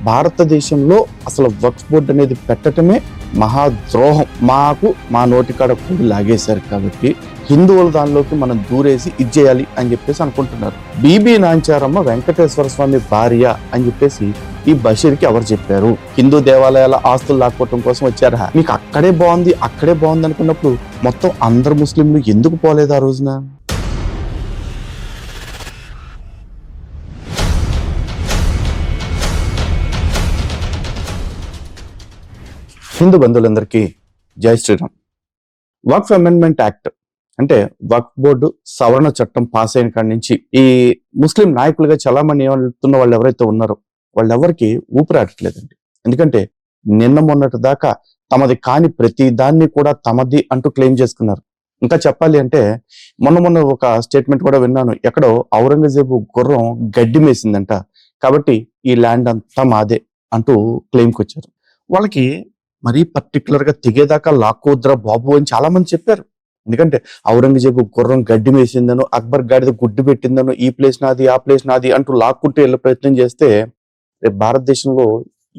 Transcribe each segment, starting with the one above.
భారతదేశంలో అసలు వక్ఫ్ బోర్డు అనేది పెట్టడమే మహాద్రోహం. మాకు మా నోటికాడ కూడి లాగేశారు కాబట్టి హిందువుల దానిలోకి మనం దూరేసి ఇచ్చేయాలి అని చెప్పేసి అనుకుంటున్నారు. బీబీ నాంచారమ్మ వెంకటేశ్వర స్వామి భార్య అని చెప్పేసి ఈ బషీర్కి ఎవరు చెప్పారు? హిందూ దేవాలయాల ఆస్తులు లాక్కోవటం కోసం వచ్చారా? మీకు అక్కడే బాగుంది అనుకున్నప్పుడు మొత్తం అందరు ముస్లింలు ఎందుకు పోలేదు ఆ రోజున? హిందూ బంధువులందరికీ జై శ్రీరామ్. వక్ఫ్ అమెండ్మెంట్ యాక్ట్ అంటే వక్ఫ్ బోర్డు సవరణ చట్టం పాస్ అయిన కాడి నుంచి ఈ ముస్లిం నాయకులుగా చలామణి అవుతున్న వాళ్ళు ఎవరైతే ఉన్నారో వాళ్ళెవరికి ఊపిరాడట్లేదండి. ఎందుకంటే నిన్న మొన్నటి దాకా తమది కాని ప్రతి దాన్ని కూడా తమది అంటూ క్లెయిమ్ చేసుకున్నారు. ఇంకా చెప్పాలి అంటే మొన్న ఒక స్టేట్మెంట్ కూడా విన్నాను, ఎక్కడో ఔరంగజేబు గుర్రం గడ్డి మేసిందంట, కాబట్టి ఈ ల్యాండ్ అంతా మాదే అంటూ క్లెయిమ్కి వచ్చారు. వాళ్ళకి మరీ పర్టికులర్ గా తెగేదాకా లాక్కోద్రా బాబు అని చాలా మంది చెప్పారు. ఎందుకంటే ఔరంగజేబు గుర్రం గడ్డి వేసిందనో, అక్బర్ గాడిద గుడ్డు పెట్టిందనో, ఈ ప్లేస్ నాది ఆ ప్లేస్ నాది అంటూ లాక్కుంటూ వెళ్ళే ప్రయత్నం చేస్తే రేపు భారతదేశంలో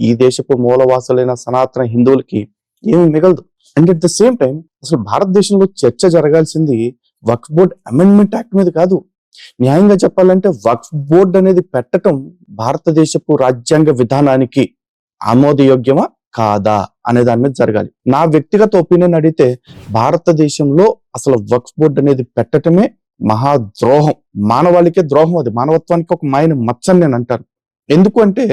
ఈ దేశపు మూలవాసులైన సనాతన హిందువులకి ఏమి మిగలదు. And at the same time అసలు భారతదేశంలో చర్చ జరగాల్సింది వక్ఫ్ బోర్డ్ అమెండ్మెంట్ యాక్ట్ మీద కాదు. న్యాయంగా చెప్పాలంటే వక్ఫ్ బోర్డ్ అనేది పెట్టడం భారతదేశపు రాజ్యాంగ విధానానికి ఆమోదయోగ్యమా కాదా అనే దాని మీద జరగాలి. నా వ్యక్తిగత ఒపీనియన్ అడిగితే భారతదేశంలో అసలు వక్ఫ్ బోర్డు అనేది పెట్టడమే మహాద్రోహం. మానవాళికే ద్రోహం, అది మానవత్వానికి ఒక మాయన మచ్చని నేను అంటాను. ఎందుకు అంటే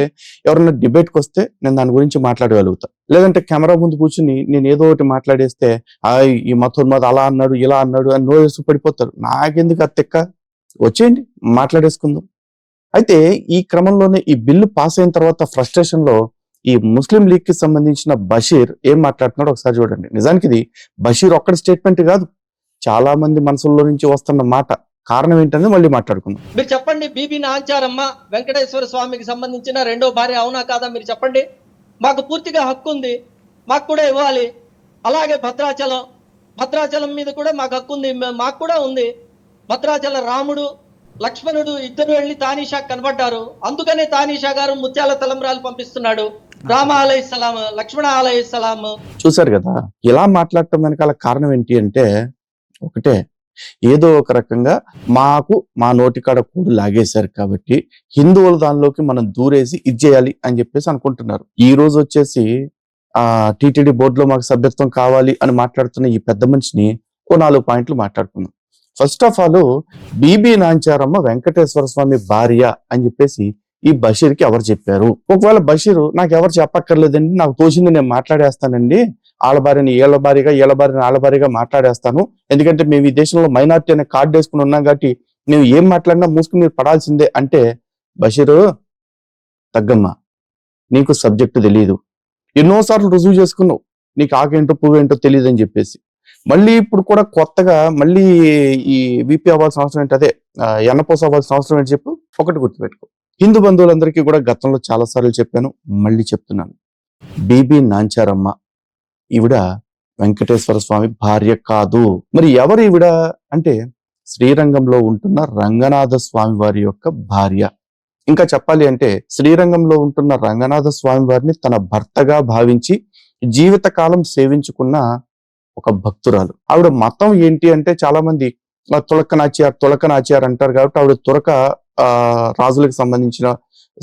ఎవరన్నా డిబేట్కి వస్తే నేను దాని గురించి మాట్లాడగలుగుతా, లేదంటే కెమెరా ముందు కూర్చుని నేను ఏదో ఒకటి మాట్లాడేస్తే ఈ మతోన్మాద అలా అన్నాడు ఇలా అన్నాడు అని నోరేసి పడిపోతారు. నాకెందుకు అత్తెక్క, వచ్చేయండి మాట్లాడేసుకుందాం. అయితే ఈ క్రమంలోనే ఈ బిల్లు పాస్ అయిన తర్వాత ఫ్రస్ట్రేషన్ లో ఈ ముస్లిం లీగ్ కి సంబంధించిన బషీర్ ఏం మాట్లాడుతున్నాడో ఒకసారి చూడండి. నిజానికి ఇది బషీర్ ఒక్కడి స్టేట్మెంట్ కాదు, చాలా మంది మనసుల్లో నుంచి వస్తున్న మాట. కారణం ఏంటనేది మళ్ళీ మాట్లాడుకుందాం. మీరు చెప్పండి, బీబీ నాంచారమ్మ వెంకటేశ్వర స్వామికి సంబంధించిన రెండో భార్య అవునా కాదా మీరు చెప్పండి. మాకు పూర్తిగా హక్కు ఉంది, మాకు కూడా ఇవ్వాలి. అలాగే భద్రాచలం మీద కూడా మాకు హక్కు ఉంది, మాకు కూడా ఉంది. భద్రాచల రాముడు లక్ష్మణుడు ఇద్దరు వెళ్ళి తానీషా కనబడ్డారు, అందుకనే తానీషా గారు ముత్యాల తలంబ్రాలు పంపిస్తున్నాడు. రామ అలైహిస్సలాం, లక్ష్మణ అలైహిస్సలాం. చూసారు కదా, ఇలా మాట్లాడటం వెనకాల కారణం ఏంటి అంటే ఒకటే, ఏదో ఒక రకంగా మాకు మా నోటికాడ కూడి లాగేశారు కాబట్టి హిందువుల దానిలోకి మనం దూరేసి ఇచ్చేయాలి అని చెప్పేసి అనుకుంటున్నారు. ఈ రోజు వచ్చేసి టీటీడీ బోర్డులో మాకు సభ్యత్వం కావాలి అని మాట్లాడుతున్న ఈ పెద్ద మనిషిని ఓ 4 పాయింట్లు మాట్లాడుకుందాం. First of all, Bibi Nancharamma Venkateswara Swamy భార్య అని చెప్పేసి ఈ బషీర్కి ఎవరు చెప్పారు? ఒకవేళ బషీరు నాకు ఎవరు చెప్పక్కర్లేదండి, నాకు తోచింది నేను మాట్లాడేస్తానండి, ఆళ్ళ భార్యని ఏళ్ల భార్యగా ఏళ్ల భార్యని ఆళ్ళ భార్యగా మాట్లాడేస్తాను, ఎందుకంటే మేము ఈ దేశంలో మైనార్టీ అనే కార్డు వేసుకుని ఉన్నాం కాబట్టి మేము ఏం మాట్లాడినా మూసుకుని మీరు పడాల్సిందే అంటే, బషీరు తగ్గమ్మా, నీకు సబ్జెక్టు తెలియదు, ఎన్నోసార్లు రుజువు చేసుకున్నావు నీకు ఆకేంటో పువ్వేంటో తెలియదు అని చెప్పేసి. మళ్ళీ ఇప్పుడు కూడా కొత్తగా మళ్ళీ ఈ వీపీ అవ్వాల్సిన అవసరం ఏంటి, అదే ఎన్నపోస అవ్వాల్సిన అవసరం ఏంటి చెప్పు. ఒకటి గుర్తుపెట్టుకో, హిందూ బంధువులందరికీ కూడా గతంలో చాలా సార్లు చెప్పాను, మళ్ళీ చెప్తున్నాను, బీబీ నాంచారమ్మ ఈవిడ వెంకటేశ్వర స్వామి భార్య కాదు. మరి ఎవరు ఈవిడ అంటే శ్రీరంగంలో ఉంటున్న రంగనాథ స్వామి వారి యొక్క భార్య. ఇంకా చెప్పాలి అంటే శ్రీరంగంలో ఉంటున్న రంగనాథ స్వామి వారిని తన భర్తగా భావించి జీవితకాలం సేవించుకున్న ఒక భక్తురాలు. ఆవిడ మతం ఏంటి అంటే చాలా మంది తులకనాచ్యార్ అంటారు కాబట్టి ఆవిడ తురక రాజులకు సంబంధించిన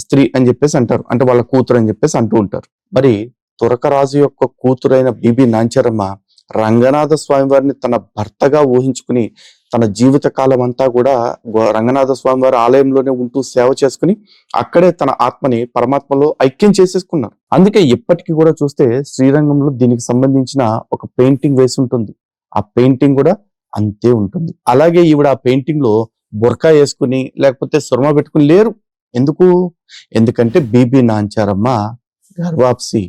స్త్రీ అని చెప్పేసి అంటారు, అంటే వాళ్ళ కూతురు అని చెప్పేసి అంటూ ఉంటారు. మరి తురక రాజు యొక్క కూతురైన బీబీ నాంచారమ్మ రంగనాథ స్వామి వారిని తన భర్తగా ఊహించుకుని తన జీవిత కాలం అంతా కూడా రంగనాథ స్వామి వారి ఆలయంలోనే ఉంటూ సేవ చేసుకుని అక్కడే తన ఆత్మని పరమాత్మలో ఐక్యం చేసేసుకున్నారు. అందుకే ఇప్పటికీ కూడా చూస్తే శ్రీరంగంలో దీనికి సంబంధించిన ఒక పెయింటింగ్ వేసి ఉంటుంది, ఆ పెయింటింగ్ కూడా అంతే ఉంటుంది. అలాగే ఈవిడ ఆ పెయింటింగ్ లో బుర్కా వేసుకుని లేకపోతే సురమ పెట్టుకుని లేరు. ఎందుకంటే బీబీ నాంచారమ్మ గర్వాప్సి.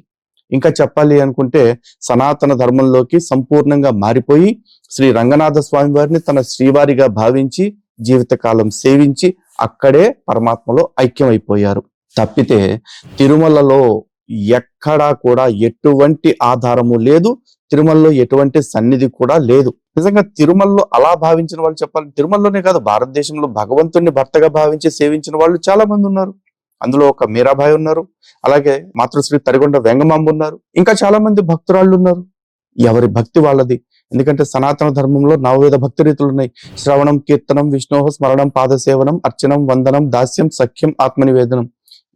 ఇంకా చెప్పాలి అనుకుంటే సనాతన ధర్మంలోకి సంపూర్ణంగా మారిపోయి శ్రీ రంగనాథ స్వామి వారిని తన శ్రీవారిగా భావించి జీవితకాలం సేవించి అక్కడే పరమాత్మలో ఐక్యమైపోయారు. తప్పితే తిరుమలలో ఎక్కడా కూడా ఎటువంటి ఆధారము లేదు, తిరుమలలో ఎటువంటి సన్నిధి కూడా లేదు. నిజంగా తిరుమలలో అలా భావించిన వాళ్ళు చెప్పాలి, తిరుమలలోనే కాదు భారతదేశంలో భగవంతుడిని భర్తగా భావించి సేవించిన వాళ్ళు చాలా మంది ఉన్నారు. అందులో ఒక మీరాబాయి ఉన్నారు, అలాగే మాతృశ్రీ తరిగొండ వెంగమాంబ ఉన్నారు, ఇంకా చాలా మంది భక్తురాళ్ళు ఉన్నారు. ఎవరి భక్తి వాళ్ళది. ఎందుకంటే సనాతన ధర్మంలో నవవిధ భక్తి రీతులు ఉన్నాయి. శ్రవణం, కీర్తనం, విష్ణోహ స్మరణం, పాదసేవనం, అర్చనం, వందనం, దాస్యం, సఖ్యం, ఆత్మనివేదనం.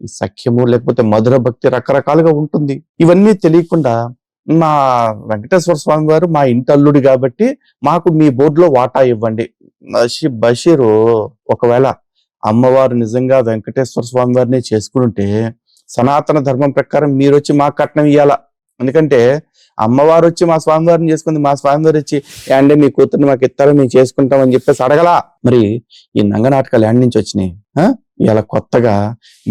ఈ సఖ్యము లేకపోతే మధుర భక్తి రకరకాలుగా ఉంటుంది. ఇవన్నీ తెలియకుండా మా వెంకటేశ్వర స్వామి వారు మా ఇంటి అల్లుడు కాబట్టి మాకు మీ బోర్డులో వాటా ఇవ్వండి. బషీరు, ఒకవేళ అమ్మవారు నిజంగా వెంకటేశ్వర స్వామి వారిని చేసుకుంటే సనాతన ధర్మం ప్రకారం మీరు వచ్చి మాకు కట్నం ఇవ్వాలా. ఎందుకంటే అమ్మవారు వచ్చి మా స్వామివారిని చేసుకుంది, మా స్వామివారు వచ్చి యాండే మీ కూతుర్ని మాకు ఇస్తారో మేము చేసుకుంటాం అని చెప్పేసి అడగలా. మరి ఈ నంగనాటకాలు యాండ్ నుంచి వచ్చినాయి. ఇలా కొత్తగా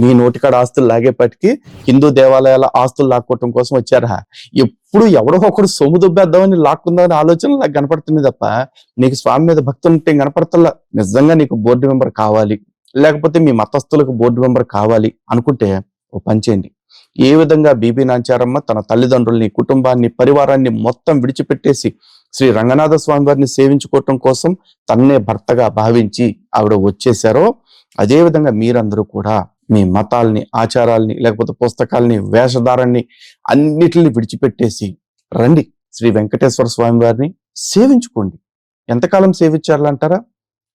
మీ నోటికాడ ఆస్తులు లాగేపటికి హిందూ దేవాలయాల ఆస్తులు లాక్కోవటం కోసం వచ్చారా? ఎప్పుడు ఎవడో ఒకడు సొమ్ము దుబ్బేద్దామని లాక్కుందామని ఆలోచన నాకు కనపడుతుంది తప్ప నీకు స్వామి మీద భక్తి ఉంటే కనపడతల్లా. నిజంగా నీకు బోర్డు మెంబర్ కావాలి, లేకపోతే మీ మతస్థులకు బోర్డు మెంబర్ కావాలి అనుకుంటే ఓ పని చేయండి. ఏ విధంగా బీబీ నాంచారమ్మ తన తల్లిదండ్రుల్ని, కుటుంబాన్ని, పరివారాన్ని మొత్తం విడిచిపెట్టేసి శ్రీ రంగనాథ స్వామి వారిని సేవించుకోవటం కోసం తన్నే భర్తగా భావించి ఆవిడ వచ్చేసారో, అదే విధంగా మీరందరూ కూడా మీ మతాల్ని, ఆచారాల్ని, లేకపోతే పుస్తకాల్ని, వేషధారాన్ని అన్నిటిని విడిచిపెట్టేసి రండి, శ్రీ వెంకటేశ్వర స్వామి వారిని సేవించుకోండి. ఎంతకాలం సేవించాలంటారా?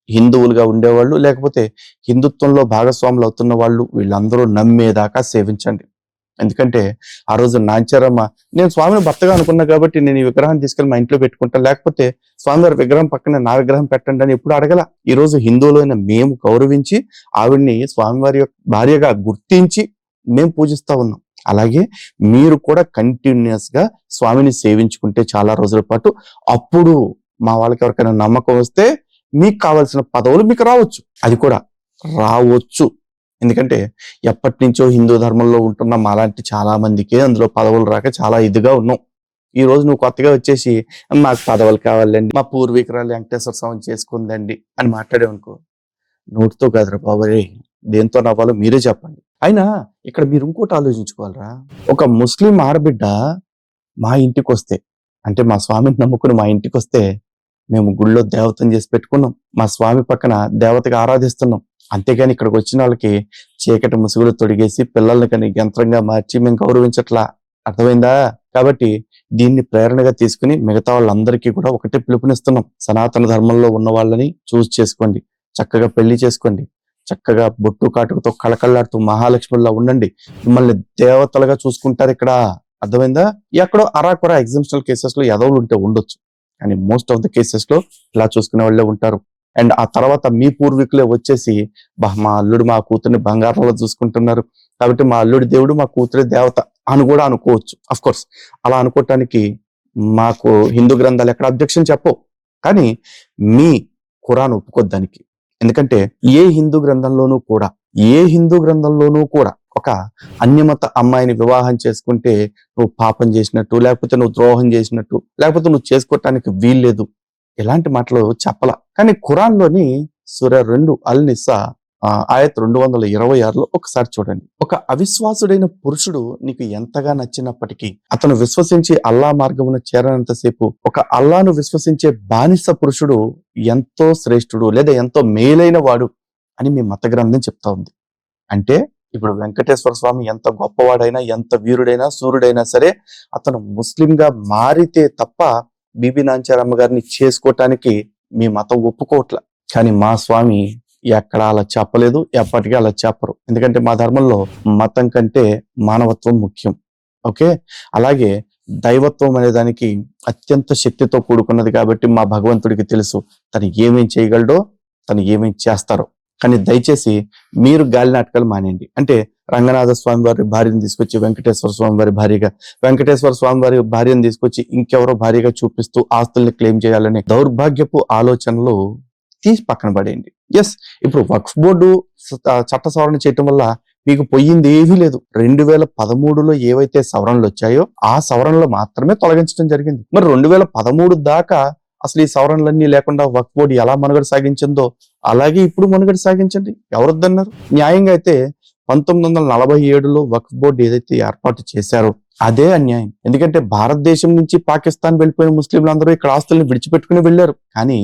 హిందువులుగా ఉండేవాళ్ళు, లేకపోతే హిందుత్వంలో భాగస్వాములు అవుతున్న వాళ్ళు, వీళ్ళందరూ నమ్మేదాకా సేవించండి. ఎందుకంటే ఆ రోజు నాంచారమ్మ, నేను స్వామిని భర్తగా అనుకున్నా కాబట్టి నేను ఈ విగ్రహాన్ని తీసుకెళ్ళి మా ఇంట్లో పెట్టుకుంటా, లేకపోతే స్వామివారి విగ్రహం పక్కన నా విగ్రహం పెట్టండి అని ఎప్పుడు అడగల. ఈ రోజు హిందువులైన మేము గౌరవించి ఆవిడ్ని స్వామివారి యొక్క భార్యగా గుర్తించి మేము పూజిస్తా ఉన్నాం. అలాగే మీరు కూడా కంటిన్యూస్ గా స్వామిని సేవించుకుంటే చాలా రోజుల పాటు, అప్పుడు మా వాళ్ళకి ఎవరికైనా నమ్మకం వస్తే మీకు కావాల్సిన పదవులు మీకు రావచ్చు. అది కూడా రావచ్చు. ఎందుకంటే ఎప్పటి నుంచో హిందూ ధర్మంలో ఉంటున్న మాలాంటి చాలా మందికి అందులో పదవులు రాక చాలా ఇదిగా ఉన్నాం. ఈ రోజు నువ్వు కొత్తగా వచ్చేసి మాకు పదవులు కావాలండి, మా పూర్వీకురాలు వెంకటేశ్వర స్వామి చేసుకుందండి అని మాట్లాడేవనుకో, నోటితో కాదురా బాబరే, దేంతో నవ్వాలో మీరే చెప్పండి. అయినా ఇక్కడ మీరు ఇంకోటి ఆలోచించుకోవాలరా. ఒక ముస్లిం ఆడబిడ్డ మా ఇంటికి వస్తే, అంటే మా స్వామిని నమ్ముకుని మా ఇంటికి వస్తే, మేము గుళ్ళో దేవతను చేసి పెట్టుకున్నాం, మా స్వామి పక్కన దేవతగా ఆరాధిస్తున్నాం. అంతేగాని ఇక్కడికి వచ్చిన వాళ్ళకి చీకటి ముసుగులు తొడిగేసి పిల్లల్ని కానీ యంత్రంగా మార్చి మేము గౌరవించట్లా. అర్థమైందా? కాబట్టి దీన్ని ప్రేరణగా తీసుకుని మిగతా వాళ్ళందరికీ కూడా ఒకటే పిలుపునిస్తున్నాం. సనాతన ధర్మంలో ఉన్న వాళ్ళని చూస్ చేసుకోండి, చక్కగా పెళ్లి చేసుకోండి, చక్కగా బొట్టు కాటుకతో కళకళలాడుతూ మహాలక్ష్మిలా ఉండండి. మిమ్మల్ని దేవతలుగా చూసుకుంటారు ఇక్కడ. అర్థమైందా? ఎక్కడో అరాకొరా ఎగ్జామ్షనల్ కేసెస్ లో ఎదవులు ఉంటే ఉండొచ్చు, కానీ మోస్ట్ ఆఫ్ ద కేసెస్ లో ఇలా చూసుకునే వాళ్ళే ఉంటారు. అండ్ ఆ తర్వాత మీ పూర్వీకులే వచ్చేసి మా అల్లుడు మా కూతుర్ని బంగారంలో చూసుకుంటున్నారు కాబట్టి మా అల్లుడి దేవుడు మా కూతురి దేవత అని కూడా అనుకోవచ్చు. అఫ్ కోర్స్ అలా అనుకోవటానికి మాకు హిందూ గ్రంథాలు ఎక్కడ అబ్జెక్షన్ చెప్పవు, కానీ మీ ఖురాన్ ఒప్పుకోద్దానికి. ఎందుకంటే ఏ హిందూ గ్రంథంలోనూ కూడా ఒక అన్యమత అమ్మాయిని వివాహం చేసుకుంటే నువ్వు పాపం చేసినట్టు, లేకపోతే నువ్వు ద్రోహం చేసినట్టు, లేకపోతే నువ్వు చేసుకోవటానికి వీల్లేదు, ఇలాంటి మాటలు చెప్పల. కానీ ఖురాన్ లోని సూర 2 అల్-నిసా ఆయత్ 226లో ఒకసారి చూడండి. ఒక అవిశ్వాసుడైన పురుషుడు నీకు ఎంతగా నచ్చినప్పటికీ అతను విశ్వసించి అల్లా మార్గమును చేరనంతసేపు ఒక అల్లాను విశ్వసించే బానిస పురుషుడు ఎంతో శ్రేష్ఠుడు లేదా ఎంతో మేలైన వాడు అని మీ మత గ్రంథం చెప్తా ఉంది. అంటే ఇప్పుడు వెంకటేశ్వర స్వామి ఎంత గొప్పవాడైనా, ఎంత వీరుడైనా, సూర్యుడైనా సరే అతను ముస్లింగా మారితే తప్ప బీబీ నాంచారమ్మ గారిని చేసుకోవటానికి మీ మతం ఒప్పుకోవట్ల. కానీ మా స్వామి ఎక్కడ అలా చెప్పలేదు, ఎప్పటికీ అలా చెప్పరు. ఎందుకంటే మా ధర్మంలో మతం కంటే మానవత్వం ముఖ్యం. ఓకే, అలాగే దైవత్వం అనే దానికి అత్యంత శక్తితో కూడుకున్నది కాబట్టి మా భగవంతుడికి తెలుసు తను ఏమేం చేయగలడో, తను ఏమేం చేస్తారో. కానీ దయచేసి మీరు గాలి నాటకాలు మానేయండి. అంటే రంగనాథ స్వామి వారి భార్యను తీసుకొచ్చి వెంకటేశ్వర స్వామి వారి భార్యగా, వెంకటేశ్వర స్వామి వారి భార్యను తీసుకొచ్చి ఇంకెవరో భార్యగా చూపిస్తూ ఆస్తుల్ని క్లెయిమ్ చేయాలనే దౌర్భాగ్యపు ఆలోచనలు తీసి పక్కన పడేయండి. ఎస్, ఇప్పుడు వక్ఫ్ బోర్డు చట్ట సవరణ చేయటం వల్ల మీకు పోయింది ఏమీ లేదు. 2013లో ఏవైతే సవరణలు వచ్చాయో ఆ సవరణలు మాత్రమే తొలగించడం జరిగింది. మరి 2013 దాకా అసలు ఈ సవరణలన్నీ లేకుండా వక్ఫ్ బోర్డు ఎలా మనుగడ సాగించిందో అలాగే ఇప్పుడు మనుగడ సాగించండి. ఎవరొద్దన్నారు? న్యాయంగా అయితే 1947లో వక్ఫ్ బోర్డు ఏదైతే ఏర్పాటు చేశారో అదే అన్యాయం. ఎందుకంటే భారతదేశం నుంచి పాకిస్తాన్ వెళ్ళిపోయిన ముస్లింలు అందరూ ఇక్కడ ఆస్తుల్ని విడిచిపెట్టుకుని వెళ్ళారు. కానీ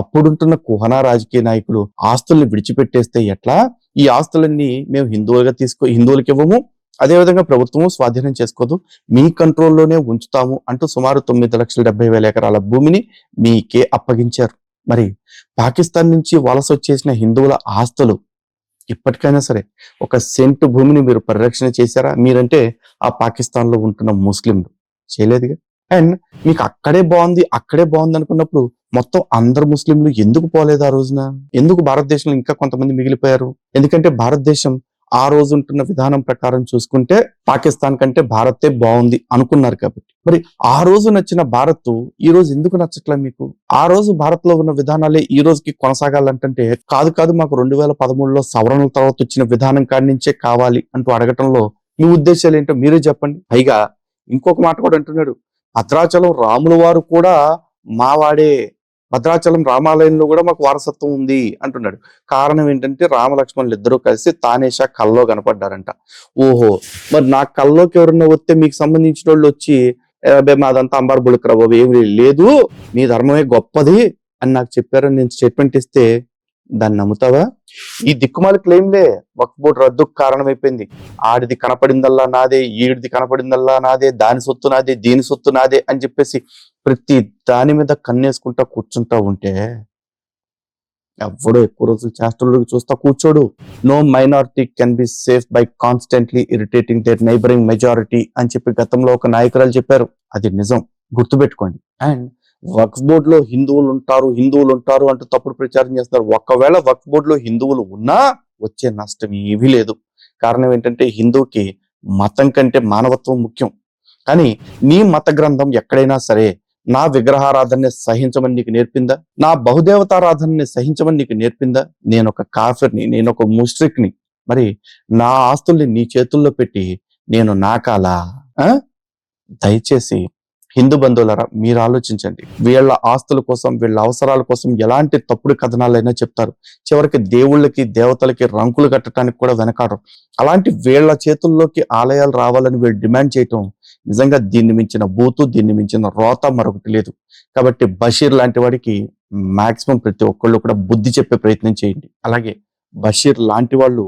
అప్పుడుంటున్న కుహనా రాజకీయ నాయకులు ఆస్తుల్ని విడిచిపెట్టేస్తే ఎట్లా, ఈ ఆస్తులన్నీ మేము హిందువులకి ఇవ్వము, అదేవిధంగా ప్రభుత్వము స్వాధీనం చేసుకోదు, మీ కంట్రోల్లోనే ఉంచుతాము అంటూ సుమారు 9,70,000 ఎకరాల భూమిని మీకే అప్పగించారు. మరి పాకిస్తాన్ నుంచి వలస వచ్చేసిన హిందువుల ఆస్తులు ఇప్పటికైనా సరే ఒక సెంటు భూమిని మీరు పరిరక్షణ చేశారా? మీరంటే ఆ పాకిస్తాన్ లో ఉంటున్న ముస్లింలు చేయలేదుగా. అండ్ మీకు అక్కడే బాగుంది అనుకున్నప్పుడు మొత్తం అందరు ముస్లింలు ఎందుకు పోలేదు ఆ రోజున? ఎందుకు భారతదేశంలో ఇంకా కొంతమంది మిగిలిపోయారు? ఎందుకంటే భారతదేశం ఆ రోజు ఉంటున్న విధానం ప్రకారం చూసుకుంటే పాకిస్తాన్ కంటే భారతే బాగుంది అనుకున్నారు కాబట్టి. మరి ఆ రోజు నచ్చిన భారత్ ఈ రోజు ఎందుకు నచ్చట్లే మీకు? ఆ రోజు భారత్ లో ఉన్న విధానాలే ఈ రోజుకి కొనసాగాలంటే కాదు మాకు 2013లో సవరణల తర్వాత వచ్చిన విధానం కాడి నుంచే కావాలి అంటూ అడగటంలో మీ ఉద్దేశాలు ఏంటో మీరే చెప్పండి. పైగా ఇంకొక మాట కూడా అంటున్నాడు, భద్రాచలం రాముల వారు కూడా మావాడే, భద్రాచలం రామాలయంలో కూడా మాకు వారసత్వం ఉంది అంటున్నాడు. కారణం ఏంటంటే రామలక్ష్మణులు ఇద్దరూ కలిసి తానేషా కల్లో కనపడ్డారంట. ఓహో, మరి నా కల్లోకి ఎవరన్నా వస్తే మీకు సంబంధించిన వాళ్ళు వచ్చి మాదంతా అంబార్ బుళకరా బాబు, ఏమి లేదు, మీ ధర్మమే గొప్పది అని నాకు చెప్పారని నేను స్టేట్మెంట్ ఇస్తే దాన్ని నమ్ముతావా? ఈ దిక్కుమాలి క్లెయిమ్లే వక్ఫ్ బోర్డు రద్దుకు కారణమైపోయింది. ఆడిది కనపడిందల్లా నాదే, ఈడిది కనపడిందల్లా నాదే, దాని సొత్తు నాదే, దీని సొత్తు నాదే అని చెప్పేసి ప్రతి దాని మీద కన్నేసుకుంటా కూర్చుంటా ఉంటే ఎవడో ఎక్కువ రోజులు చేష్టల్లోకి చూస్తా కూర్చోడు. No minority can be safe by constantly irritating their neighbouring majority అని చెప్పి గతంలో ఒక నాయకురాలు చెప్పారు. అది నిజం, గుర్తుపెట్టుకోండి. అండ్ వక్ఫ్ బోర్డులో హిందువులు ఉంటారు అంటూ తప్పుడు ప్రచారం చేస్తారు. ఒకవేళ వక్ఫ్ బోర్డులో హిందువులు ఉన్నా వచ్చే నష్టం ఏమీ లేదు. కారణం ఏంటంటే హిందువుకి మతం కంటే మానవత్వం ముఖ్యం. కానీ నీ మత గ్రంథం ఎక్కడైనా సరే నా విగ్రహారాధనని సహించమని నీకు నేర్పిందా? నా బహుదేవతారాధనని సహించమని నీకు నేర్పిందా? నేను ఒక కాఫిర్ని, నేను ఒక ముష్రిక్ని, మరి నా ఆస్తుల్ని నీ చేతుల్లో పెట్టి నేను నాకాలా? దయచేసి హిందూ బంధువులారా మీరు ఆలోచించండి. వీళ్ళ ఆస్తుల కోసం, వీళ్ళ అవసరాల కోసం ఎలాంటి తప్పుడు కథనాలైనా చెప్తారు. చివరికి దేవుళ్ళకి దేవతలకి రంకులు కట్టడానికి కూడా వెనకాడరు. అలాంటి వీళ్ళ చేతుల్లోకి ఆలయాలు రావాలని వీళ్ళు డిమాండ్ చేయటం నిజంగా దీన్ని మించిన బూతు, దీన్ని మించిన రోత మరొకటి లేదు. కాబట్టి బషీర్ లాంటి వాడికి మాక్సిమం ప్రతి ఒక్కళ్ళు కూడా బుద్ధి చెప్పే ప్రయత్నం చేయండి. అలాగే బషీర్ లాంటి వాళ్ళు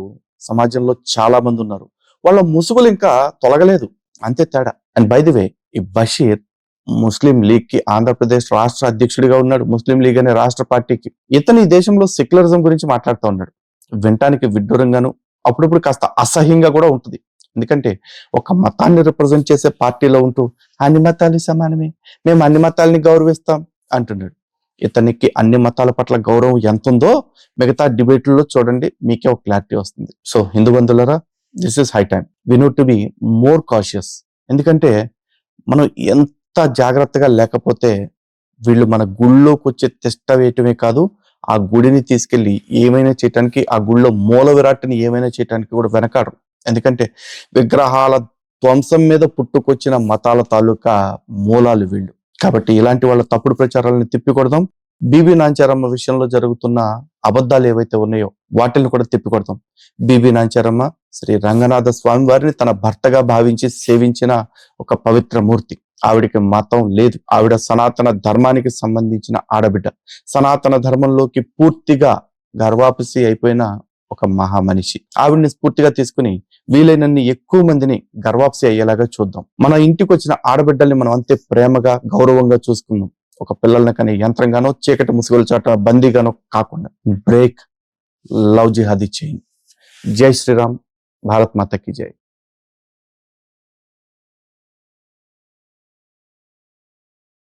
సమాజంలో చాలా మంది ఉన్నారు. వాళ్ళ ముసుగులు ఇంకా తొలగలేదు, అంతే తేడా. అండ్ బై ది వే, ఈ బషీర్ ముస్లిం లీగ్ కి ఆంధ్రప్రదేశ్ రాష్ట్ర అధ్యక్షుడిగా ఉన్నాడు. ముస్లిం లీగ్ అనే రాష్ట్ర పార్టీకి. ఇతను ఈ దేశంలో సెక్యులరిజం గురించి మాట్లాడుతూ ఉన్నాడు. వినటానికి విడ్డూరంగాను, అప్పుడప్పుడు కాస్త అసహ్యంగా కూడా ఉంటుంది. ఎందుకంటే ఒక మతాన్ని రిప్రజెంట్ చేసే పార్టీలో ఉంటూ అన్ని మతాలు సమానమే, మేము అన్ని మతాలని గౌరవిస్తాం అంటున్నాడు. ఇతనికి అన్ని మతాల పట్ల గౌరవం ఎంత ఉందో మిగతా డిబేట్లలో చూడండి, మీకే ఒక క్లారిటీ వస్తుంది. సో హిందూ బంధువులారా, this is high time we need to be more cautious. ఎందుకంటే మనం ఎంత జాగ్రత్తగా లేకపోతే వీళ్ళు మన గుళ్ళోకి వచ్చే తిష్ట వేయటమే కాదు, ఆ గుడిని తీసుకెళ్లి ఏమైనా చేయటానికి, ఆ గుళ్ళో మూల విరాట్ని ఏమైనా చేయటానికి కూడా వెనకాడరు. ఎందుకంటే విగ్రహాల ధ్వంసం మీద పుట్టుకొచ్చిన మతాల తాలూకా మూలాలు వీళ్ళు. కాబట్టి ఇలాంటి వాళ్ళ తప్పుడు ప్రచారాలను తిప్పికొడదాం. బీబీ నాంచారమ్మ విషయంలో జరుగుతున్న అబద్ధాలు ఏవైతే ఉన్నాయో వాటిని కూడా తిప్పికొడదాం. బీబీ నాంచారమ్మ శ్రీ రంగనాథ స్వామి వారిని తన భర్తగా భావించి సేవించిన ఒక పవిత్ర మూర్తి. ఆవిడికి మతం లేదు. ఆవిడ సనాతన ధర్మానికి సంబంధించిన ఆడబిడ్డ. సనాతన ధర్మంలోకి పూర్తిగా గర్వాపసి అయిపోయిన ఒక మహా మనిషి. ఆవిడ్ని స్ఫూర్తిగా తీసుకుని వీలైనన్ని ఎక్కువ మందిని గర్వాపసి అయ్యేలాగా చూద్దాం. మన ఇంటికి వచ్చిన ఆడబిడ్డల్ని మనం అంతే ప్రేమగా, గౌరవంగా చూసుకుందాం. ఒక పిల్లల్ని కానీ యంత్రంగానో, చీకటి ముసుగుల చాట బందీగానో కాకుండా బ్రేక్ లవ్ జిహాదీ చేయండి. జై శ్రీరామ్, భారత్ మాతకి జై.